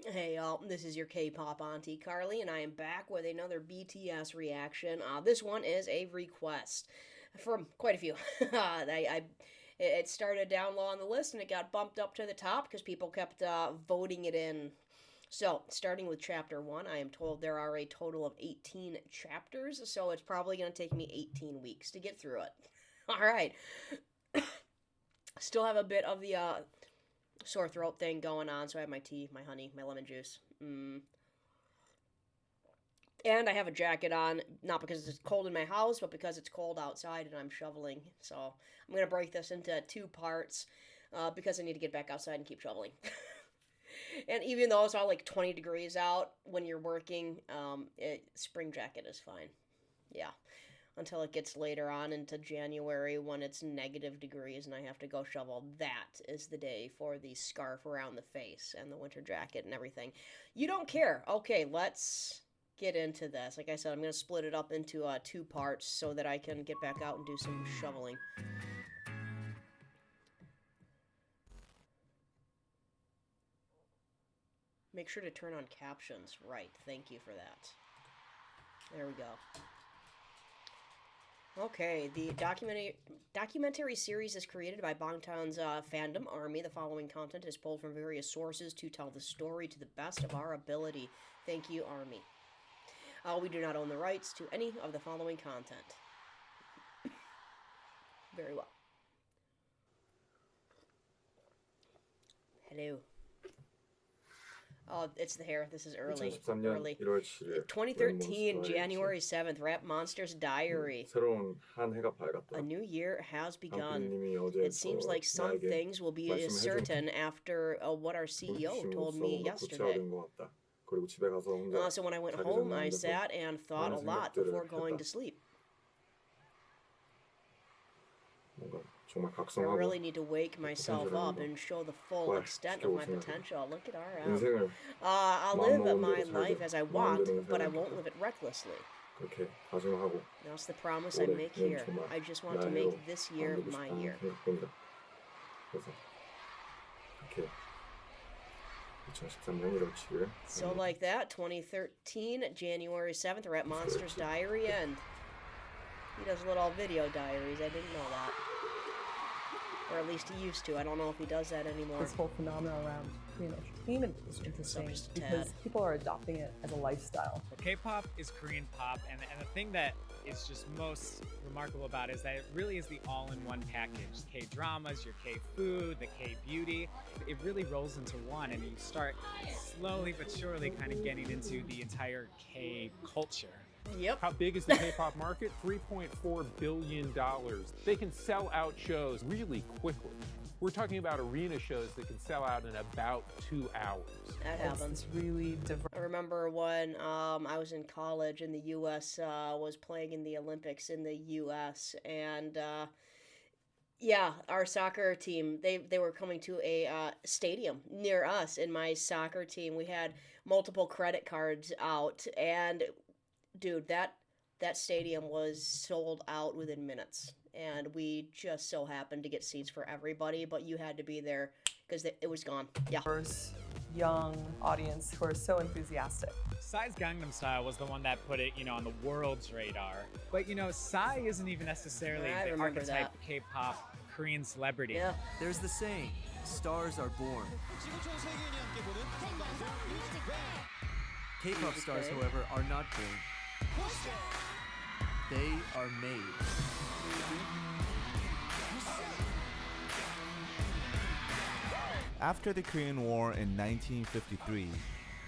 Hey y'all, this is your K-pop auntie Carly, and I am back with another BTS reaction. This one is a request from quite a few. It started down low on the list, and it got bumped up to the top because people kept voting it in. So, starting with chapter 1, I am told there are a total of 18 chapters, so it's probably going to take me 18 weeks to get through it. Alright, still have a bit of the sore throat thing going on, so I have my tea, my honey, my lemon juice. And I have a jacket on, not because it's cold in my house, but because it's cold outside and I'm shoveling. So I'm going to break this into two parts because I need to get back outside and keep shoveling. And even though it's all like 20 degrees out when you're working, spring jacket is fine. Yeah. Until it gets later on into January when it's negative degrees and I have to go shovel. That is the day for the scarf around the face and the winter jacket and everything. You don't care. Okay, let's get into this. Like I said, I'm going to split it up into two parts so that I can get back out and do some shoveling. Make sure to turn on captions. Right, thank you for that. There we go. Okay, the documentary series is created by Bangtan's fandom army. The following content is pulled from various sources to tell the story to the best of our ability. Thank you, army. We do not own the rights to any of the following content. Very well. Hello. Oh, it's the hair. This is early. 2013년 1월 7일 2013, January 7th, Rap Monster's Diary. 새로운 한 해가 밝았다. A new year has begun. 방금님이 어제 It seems like some 나에게 things will be certain after what our CEO told me yesterday. 그리고 집에 가서 혼자 So when I went home, I sat and thought a lot before going to sleep. 뭔가 정말 I 각성하고 really need to wake myself up and show the full extent of my potential. Look at RM. I'll live my life as I want, but I won't live it recklessly. 그렇게 다짐하고 That's the promise I make here. I just want to make this year my year. 그래서 이렇게 2013년 1월 7일 So like that, 2013, January 7th, Rap Monster's Diary, and he does little video diaries. I didn't know that. Or at least he used to. I don't know if he does that anymore. This whole phenomenon around Korean entertainment is interesting because people are adopting it as a lifestyle. K-pop is Korean pop, and the thing that is just most remarkable about it is that it really is the all-in-one package. K-dramas, your K-food, the K-beauty. It really rolls into one, and you start slowly but surely kind of getting into the entire K-culture. Yep. How big is the K-pop market? $3.4 billion. They can sell out shows really quickly. We're talking about arena shows that can sell out in about 2 hours. That happens. It's really different. I remember when I was in college and the U.S. Was playing in the Olympics in the U.S. and yeah, our soccer team, they were coming to a stadium near us. In my soccer team, we had multiple credit cards out, and dude, that stadium was sold out within minutes, and we just so happened to get seats for everybody, but you had to be there because it was gone. Yeah. Young audience who are so enthusiastic. Psy's Gangnam Style was the one that put it, on the world's radar. But, Psy isn't even necessarily the archetype K-pop Korean celebrity. Yeah. There's the saying, stars are born. K-pop stars, however, are not born. They are made. After the Korean War in 1953,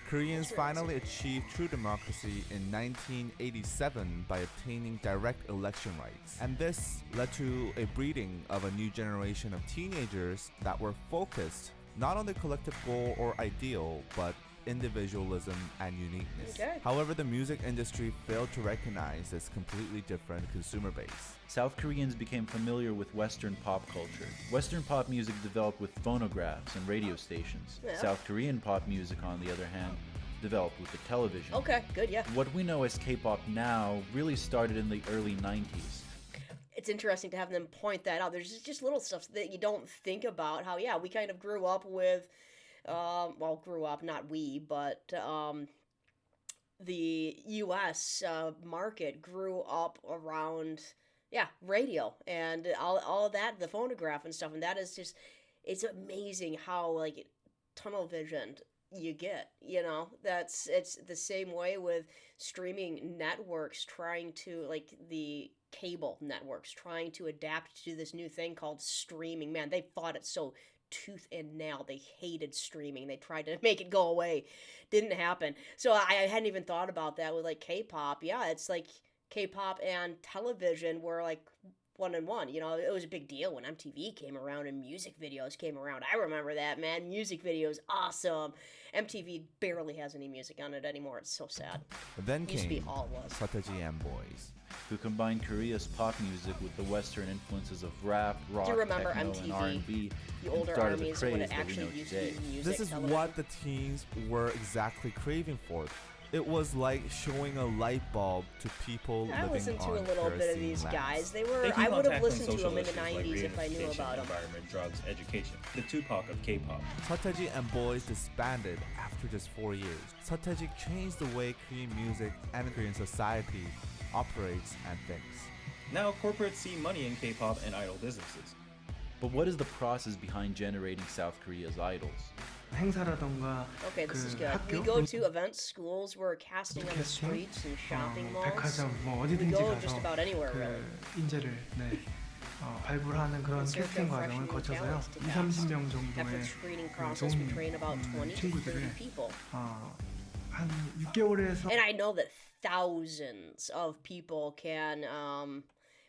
Koreans finally achieved true democracy in 1987 by obtaining direct election rights. And this led to a breeding of a new generation of teenagers that were focused not on the collective goal or ideal, but individualism and uniqueness. Okay. However, the music industry failed to recognize this completely different consumer base. South Koreans became familiar with Western pop culture. Western pop music developed with phonographs and radio stations. Yeah. South Korean pop music, on the other hand, developed with the television. Okay, good, yeah. What we know as K-pop now really started in the early 90s. It's interesting to have them point that out. There's just little stuff that you don't think about. How, yeah, we kind of grew up with well, grew up, not we, but the U.S. Market grew up around, yeah, radio and all of that, the phonograph and stuff, and that is just, it's amazing how, like, tunnel visioned you get, you know? It's the same way with streaming networks trying to, like, the cable networks trying to adapt to this new thing called streaming. Man, they fought it so tooth and nail. They hated streaming. They tried to make it go away. Didn't happen. So I hadn't even thought about that with, like, K-pop. Yeah, it's like K-pop and television were like one and one. You know, it was a big deal when MTV came around and music videos came around. I remember that, man. Music videos, awesome. MTV barely has any music on it anymore. It's so sad. Then Used to be came all it was. Sateji and Boys. who combined Korea's pop music with the Western influences of rap, rock, Do you remember techno, MTV? and R&B, The and older started the armies when craze it that we actually know used today. to be music. This is television. what the teens were exactly craving for. It was like showing a light bulb to people I living listened to on a little bit of kerosene these lamps. guys. They I keep on would have tackling listened to social them in the issues like 90s if I knew reunification, about them. environment, drugs, education. The Tupac of K-pop. Sateji and Boys disbanded after just 4 years. Sateji changed the way Korean music and Korean society operates and thinks. Now corporates see money in K-pop and idol businesses. But what is the process behind generating South Korea's idols? 행사라던가 Okay, this is 그 good. 학교, We go to events, schools, we're casting on the streets and shopping malls. 백화점 뭐 We 어디든지 go 가서 just about anywhere, really. 그 인재를 발굴하는 그런 It's your 캐스팅 과정을 professional 거쳐서요. talents to 2, cast. 30명 After 정도의 the screening process, we train about 20 to 30 친구들을 people. 한 6개월에서 And I know that thousands of people can,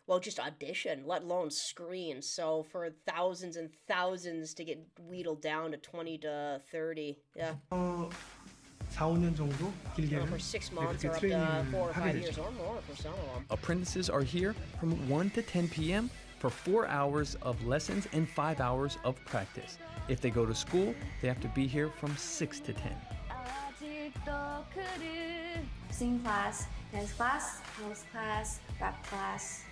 well, just audition, let alone screen. So for thousands and thousands to get wheedled down to 20 to 30, yeah. 4, 5년 정도 길게는 For 6 months 그렇게 or up to 트레이닝을 4 or 하게 5 years 되죠. or more for some of them. Apprentices are here from 1 to 10 p.m. for 4 hours of lessons and 5 hours of practice. If they go to school, they have to be here from 6 to 10. Singing class, dance class, house class, rap class,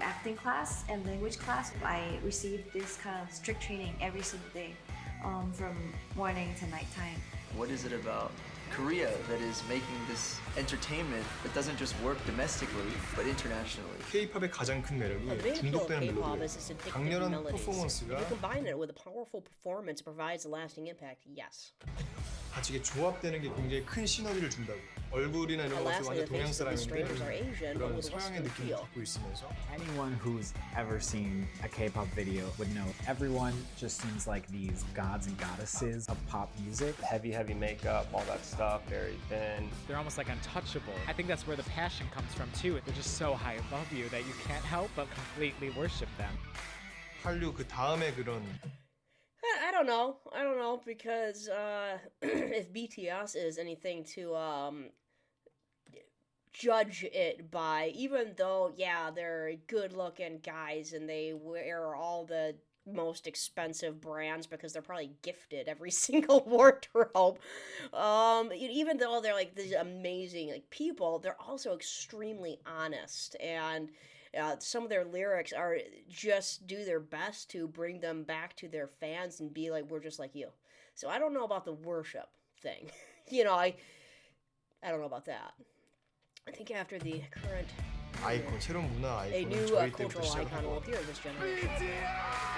acting class, and language class. I receive this kind of strict training every single day, from morning to nighttime. What is it about Korea that is making this entertainment that doesn't just work domestically but internationally? K-팝의 가장 큰 The 매력이 main appeal of 중독되는 K-pop 멜로디예요. is its addictive 강렬한 melodies. If 퍼포먼스가 you combine it with a powerful performance, it provides a lasting impact. Yes. 같이 이게 조합되는 게 굉장히 큰 시너지를 준다고. 얼굴이나 이런 것도 Lastly, 완전 the 동양 faces of the 사람인데 strangers are Asian, but 그런 with 서양의 Western 느낌을 feel. 갖고 있으면서 Anyone who's ever seen a K-pop video would know everyone just seems like these gods and goddesses of pop music. Heavy makeup, all that stuff, very thin. They're almost like untouchable. I think that's where the passion comes from too. They're just so high above you that you can't help but completely worship them. 한류 그 다음에 그런 I don't know because if BTS is anything to judge it by, even though yeah they're good-looking guys and they wear all the most expensive brands because they're probably gifted every single wardrobe. Even though they're like these amazing like people, they're also extremely honest and. Some of their lyrics are just do their best to bring them back to their fans and be like, we're just like you. So I don't know about the worship thing. I don't know about that. I think after the current 아이콘, 새로운 문화 a 아이콘은 new 저희 때부터 cultural icon will 시작하고 appear this generation.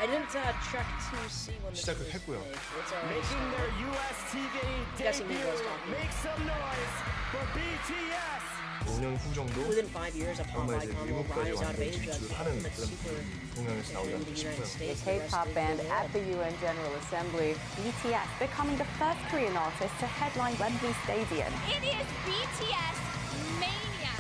I didn't check to see when this 시작을 was 했고요. made. It's already started. US TV Guessing who was talking. Make some noise for BTS. 5년 후 정도 Within 5 years, a pop 정말 이제 icon will 미국까지 rise out of 완전 Asia and 진출하는 become a 그런 super 동양에서 나오지 in 않을까 the United 싶어요. States. The K-pop band at the UN General Assembly, BTS becoming the first Korean artist to headline Wembley Stadium. It is BTS mania.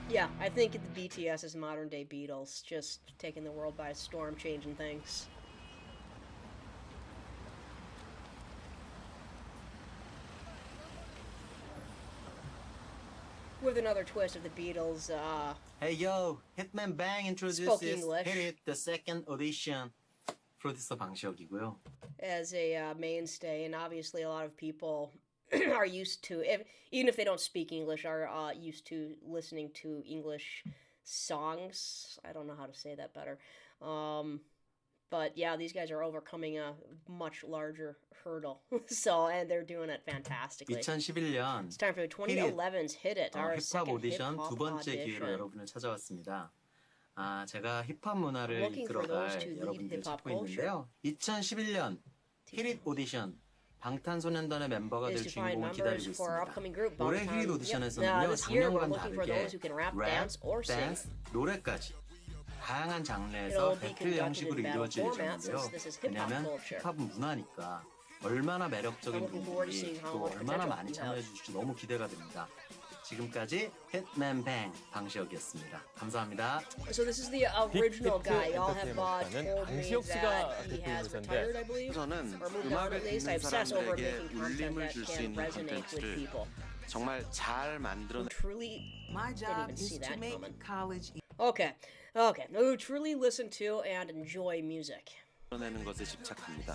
Yeah, I think the BTS is modern day Beatles, just taking the world by storm, changing things. With another twist of the Beatles, Hey yo, Hitman Bang introduces Spoke English. Hit It, the second audition. 프로듀서 방시혁이고요. as a mainstay, and obviously a lot of people are used to, even if they don't speak English, are used to listening to English songs. I don't know how to say that better. But yeah, these guys are overcoming a much larger hurdle. So, and they're doing it fantastically. 2011 It's time for 2011's Hit It, our 힙합 second 오디션 hip-hop 두 번째 기회로 audition. 여러분을 찾아왔습니다. 제가 힙합 문화를 Looking for those 이끌어갈 to lead 여러분들을 hip-hop 찾고 있는데요. 2011년 히릿 오디션 방탄소년단의 멤버가 Is 될 to find 주인공을 members 기다리고 for our 있습니다. upcoming group, 올해 Bangtan. 히릿 Yep. 오디션에서는요, This year we're 작년과는 looking for 다르게 those who can rap, dance, or sing. 댄스, 노래까지 다양한 장르에서 It'll be 배틀 conducted 형식으로 in battle 이루어질 format 예정인데요. since this is hip-hop 왜냐하면 culture. 힙합은 문화니까 얼마나 매력적인 I'm looking forward to seeing 분들이 how 또 much 얼마나 potential 많이 you 참여해 have. 주실지 너무 기대가 됩니다. 지금까지 hitmanbang 방시혁이었습니다. 감사합니다. So this is the original guy. Y'all have told me 방시혁 씨가 that he 대표 has retired, I 회사인데 believe, 저는 or moved on at 음악을 least. I 듣는 obsess over 사람들에게 making content 울림을 that 줄 수 can 있는 resonate with 콘텐츠를 people. 정말 잘 만들어낸 Truly My didn't job even is see to that make coming. college Okay. Who truly listen to and enjoy music. 는 것에 집착합니다.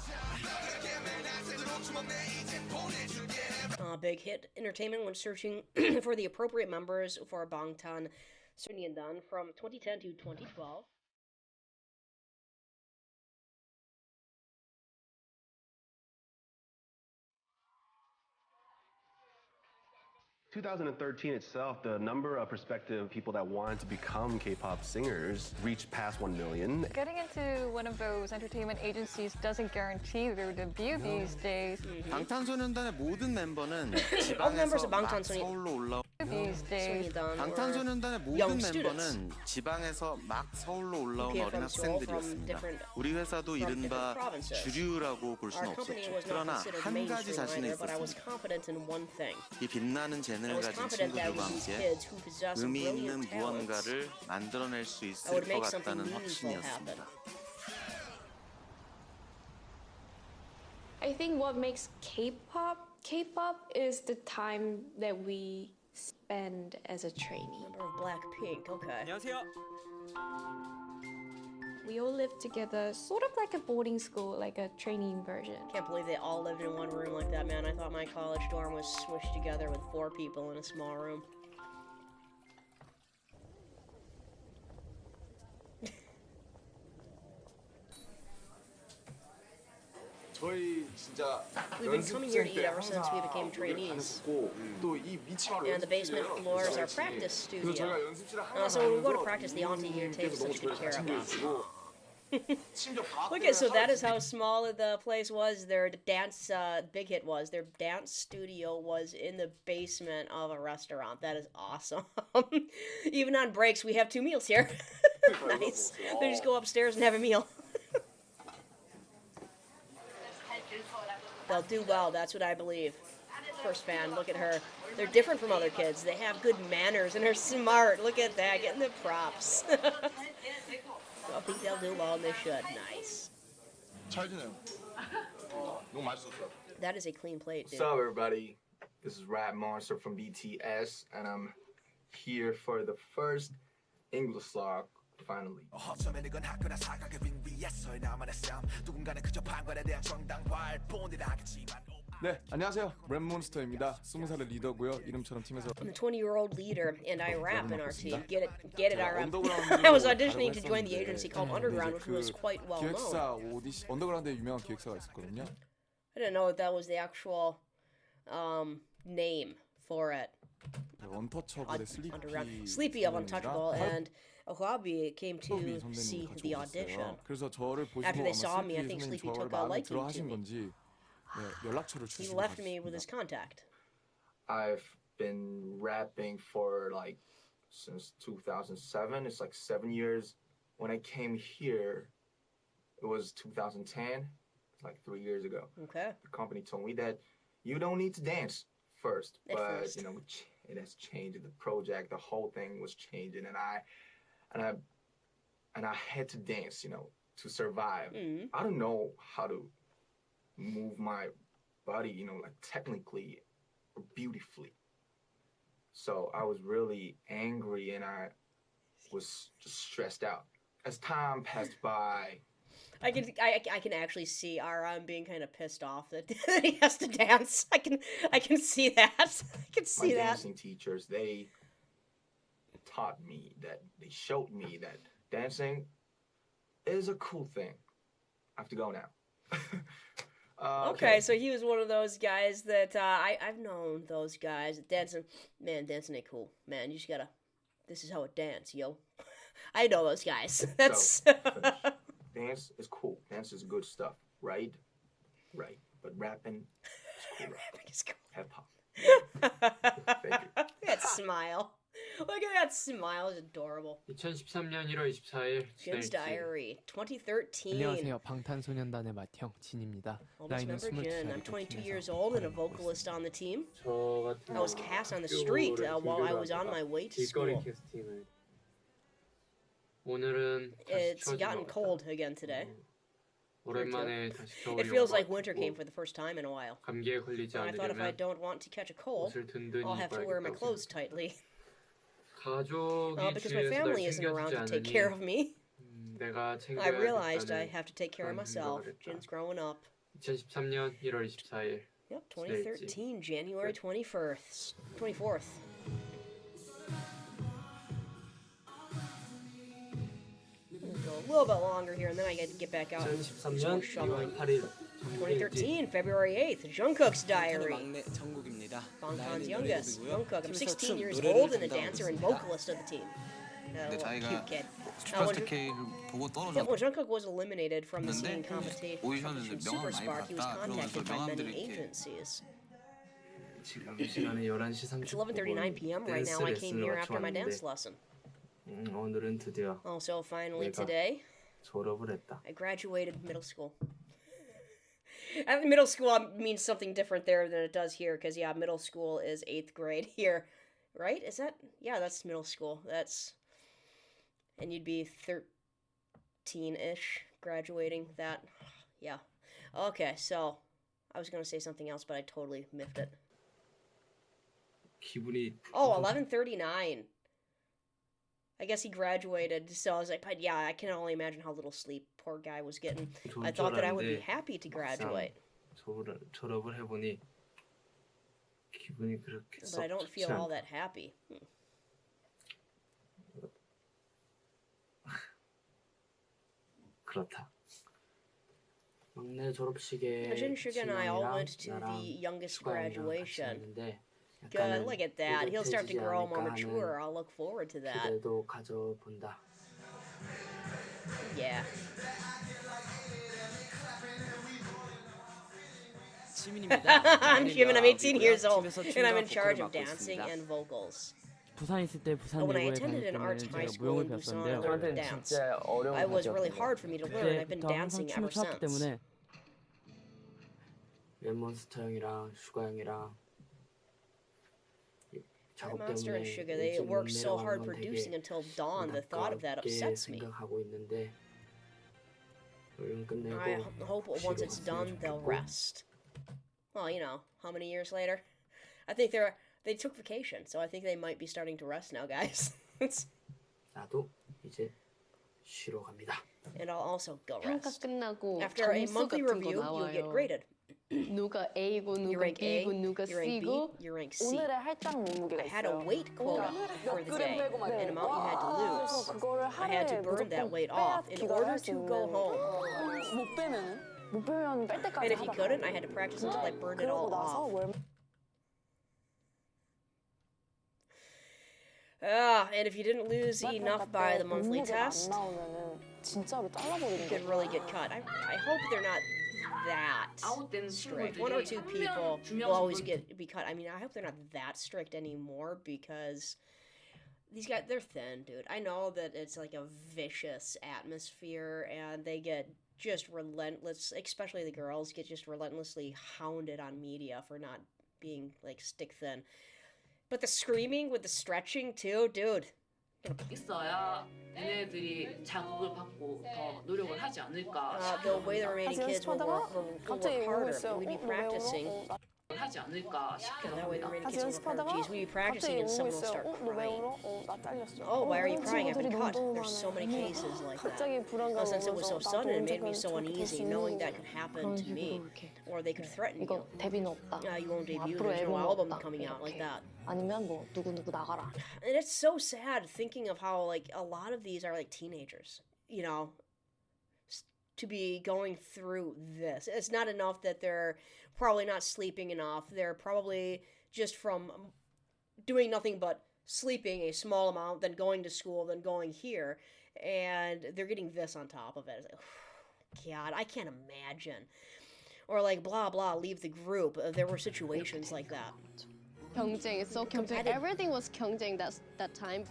Big Hit Entertainment when searching for the appropriate members for Bangtan Sonyeondan from 2010 to 2012. 2013 itself, the number of prospective people that wanted to become K-pop singers reached past 1 million. Getting into one of those entertainment agencies doesn't guarantee their debut these days. 방탄소년단의 모든 멤버는 All members 지방에서 of 막 Bangtan 서울로 올라. These days. 방탄소년단의 모든 young students. 멤버는 지방에서 막 서울로 올라온 came 어린 from Seoul, from 학생들이었습니다. different- 우리 회사도 from 이른바 different provinces. 주류라고 볼 수는 Our company 없었죠. was not 그러나 considered 한 가지 mainstream 자신이 either, but I was 있었습니다. confident in one thing. 이 빛나는 I 재능을 was 가진 confident that 친구들과 with these 함께 kids who possess 의미 있는 brilliant talents, 무언가를 만들어낼 수 I 있을 would 것 make something 같다는 meaningful happen. 확신이었습니다. I think what makes K-pop is the time that we spend as a trainee. Member of Blackpink, okay. 안녕하세요. We all live together, sort of like a boarding school, like a training version. Can't believe they all lived in one room like that, man. I thought my college dorm was smushed together with 4 people in a small room. 저희 진짜 We've been coming here to eat ever since we became trainees. 또이 미치마로 And the basement floor is our practice studio. So when we go to practice, the auntie here takes such good care of us. Look at, so that is how small the place was. Their dance, Big Hit was. Their dance studio was in the basement of a restaurant. That is awesome. Even on breaks, we have 2 meals here. Nice. They just go upstairs and have a meal. They'll do well, that's what I believe. First fan, look at her. They're different from other kids. They have good manners and are smart. Look at that, getting the props. I think they'll do well, and they should. Nice. 잘 지내요. 너무 맛있었어요. That is a clean plate, dude. What's up, everybody? This is Rap Monster from BTS, and I'm here for the first English song, finally. 네, 안녕하세요. 랩몬스터입니다. 20살의 리더고요. 이름처럼 팀에서 I'm the 20-year-old leader, and I rap in our team. Get it, I rap. I was auditioning to join the agency called Underground, which was quite well known. 기획사 오디션 언더그라운드에 유명한 기획사가 있었거든요. I didn't know that was the actual name for it. 원터처블의 Sleepy of Untouchable, and Ohabi came to see the audition. 그래서 저를 보시고 After they saw 아마 me, I 슬리피 think 선생님 Sleepy 저를 took a 마음에 liking 들어 to 하신 me. 건지 연락처를 He 주시고 left me with his contact. I've been rapping for like since 2007. It's like 7 years. When I came here, it was 2010. It's like 3 years ago. Okay. The company told me that you don't need to dance first, At but first. you know it has changed. The project, the whole thing was changing, and I had to dance, you know, to survive. I don't know how to move my body, you know, like technically or beautifully. So I was really angry and I was just stressed out. As time passed by, I can actually see Aram being kind of pissed off that he has to dance. I can see that. I can see my that. dancing teachers, they taught me that, they showed me that dancing is a cool thing. have to go now. Okay, so he was one of those guys that I've known those guys dancing. Man, dancing ain't cool. Man, you just gotta. This is how it dance, yo. I know those guys. That's dance is cool. Dance is good stuff, right? Right. But rapping is cool. Rapping is cool. Hip hop. Thank you. That smile. Look at that smile. It's adorable. 2013년 1월 24일 Jin's Diary 2013. 안녕하세요. 방탄소년단의 맏형 진입니다. Oldest 나이는 member Jin. I'm 22살이고 22 팀에서 years old and a vocalist on the team. I was cast on the street while I was on my way to school. 오늘은 It's gotten cold again today. 오랜만에 다시 겨울이 It feels like winter came for the first time in a while. 감기에 걸리지 And I thought if I 않으려면 don't want to catch a cold, 옷을 든든히 I'll have to wear my 입어야겠다고 clothes tightly. 가족이 Because my 주위에서 날 family isn't around to take care of 챙겨주지 me. 않으니 내가 I realized I 챙겨야겠다는 have to take care of 그런 myself. 생각을 했다. Jin's growing up. 2013년 1월 24일 Yep, 2013, January 21st, 24th. A little bit longer here, and then I get to get back out and do some 2013년 shoveling. 2월 8일 2013, February 8th, Jungkook's Diary. Bangtan's youngest, Jungkook. I'm 16 years old and a dancer and vocalist of the team. Cute kid. When Jungkook was eliminated from the singing competition Super Spark, he was contacted by many agencies. 지금 이 시간에 11시 It's 11:39 p.m. right now. I came here after my dance lesson. 오늘은 드디어 Also, finally 내가 today, 졸업을 했다. I graduated middle school. At middle school means something different there than it does here, because yeah, middle school is 8th grade here, right? Is that? Yeah, that's middle school. That's, and you'd be 13-ish graduating that. Yeah. Okay, so I was gonna say something else, but I totally miffed it. 기분이 Oh, 11:39. I guess he graduated, so I was like, but yeah, I can only imagine how little sleep poor guy was getting. I thought that I would be happy to graduate. 졸업을 해보니 기분이 그렇게 But I don't feel all that happy. 그렇다. 막내 졸업식에 Jin, Suga, and I all 친형이랑 went to the 나랑 youngest 슈가형이랑 같이 graduation. 갔는데 Good, look at that. He'll start to 뿌듯해지지 grow more 않을까 mature. 하는 I'll look forward to that. 기대도 가져본다. Yeah. I'm Jimin, I'm 18 years old, and I'm in charge of dancing and vocals. 부산 있을 때 부산 When I 예고에 attended an 다닐 arts 때는 high 제가 school 무용을 in Busan, I 배웠었는데요. learned to dance. It was really hard for me to learn. I've been 그때부터 항상 dancing 춤을 ever 췄기 since. 때문에 랩몬스터 형이랑 슈가 형이랑 작업 Monster and 때문에 Suga, they 일찍 못 worked so hard 내려가는 건 producing 되게 until dawn. The thought of that 안타깝게 upsets me. 생각하고 있는데 얼른 끝내고 I hope once 집에 it's 갔으면 done, they'll 좋겠고. rest. Well, you know, how many years later? I think they took vacation, so I think they might be starting to rest now, guys. 나도 이제 쉬러 갑니다. And I'll also go 평가 rest. 끝나고 After a 점수 monthly 같은 거 review, you'll get 나와요. graded. 누가 A고 You 누가 rank A, B고 누가 you rank B, C고 you rank C. 오늘의 할당 몸무게가 I had a 있어요. weight quota for the day, an amount you had to lose. I had to burn that weight off in order to go home. 못 빼면은? 못 빼면 뺄 때까지 And if you couldn't, I had to practice until I burned it all off. And if you didn't lose enough by the monthly test, you could really get cut. I hope they're not that strict. One or two people will always be cut. I mean, I hope they're not that strict anymore, because these guys, they're thin, dude. I know that it's like a vicious atmosphere, and they get just relentless, especially the girls, get just relentlessly hounded on media for not being, like, stick thin. But the screaming with the stretching, too, dude. 있어야 얘네들이 자극을 받고 더 노력을 하지 않을까 The way the remaining kids will work harder. We'd be practicing. 하지 않을까 싶긴 That way the 합니다. remaining kids will work harder. Geez, we'd be practicing and someone will start crying. Oh, why are you crying? I've been cut. There's so many cases like that. Well, since it was so sudden, it made me so uneasy knowing that could happen to me. Or they could threaten you. You won't debut. There's no album coming out like that. 아니면 뭐 누구 나가라. And it's so sad thinking of how, like, a lot of these are, like, teenagers. You know? to be going through this. It's not enough that they're probably not sleeping enough. They're probably just from doing nothing but sleeping a small amount, then going to school, then going here, and they're getting this on top of it. It's like, God, I can't imagine. Or like, blah, blah, leave the group. There were situations like that. 경쟁, it's so 경쟁. Everything was 경쟁 that time.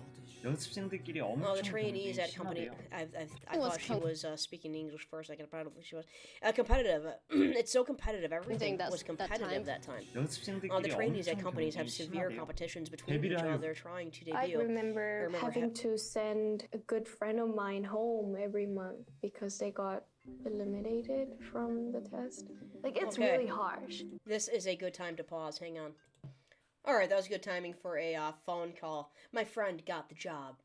연습생들끼리 Oh, 엄청 the trainees at company. I thought she was speaking English for a second. Probably she was competitive. It's so competitive. Everything was competitive that time. The trainees at companies have severe competitions between each other. They're trying to debut. I remember having to send a good friend of mine home every month because they got eliminated from the test. Like, it's really harsh. This is a good time to pause. Hang on. All right, that was good timing for a phone call. My friend got the job.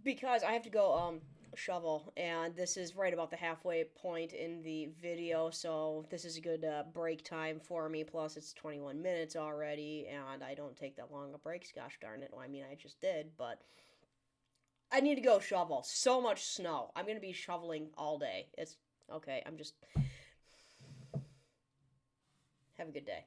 Because I have to go shovel, and this is right about the halfway point in the video, so this is a good break time for me. Plus, it's 21 minutes already, and I don't take that long of breaks. Gosh darn it. Well, I mean, I just did, but I need to go shovel. So much snow. I'm going to be shoveling all day. It's okay. Have a good day.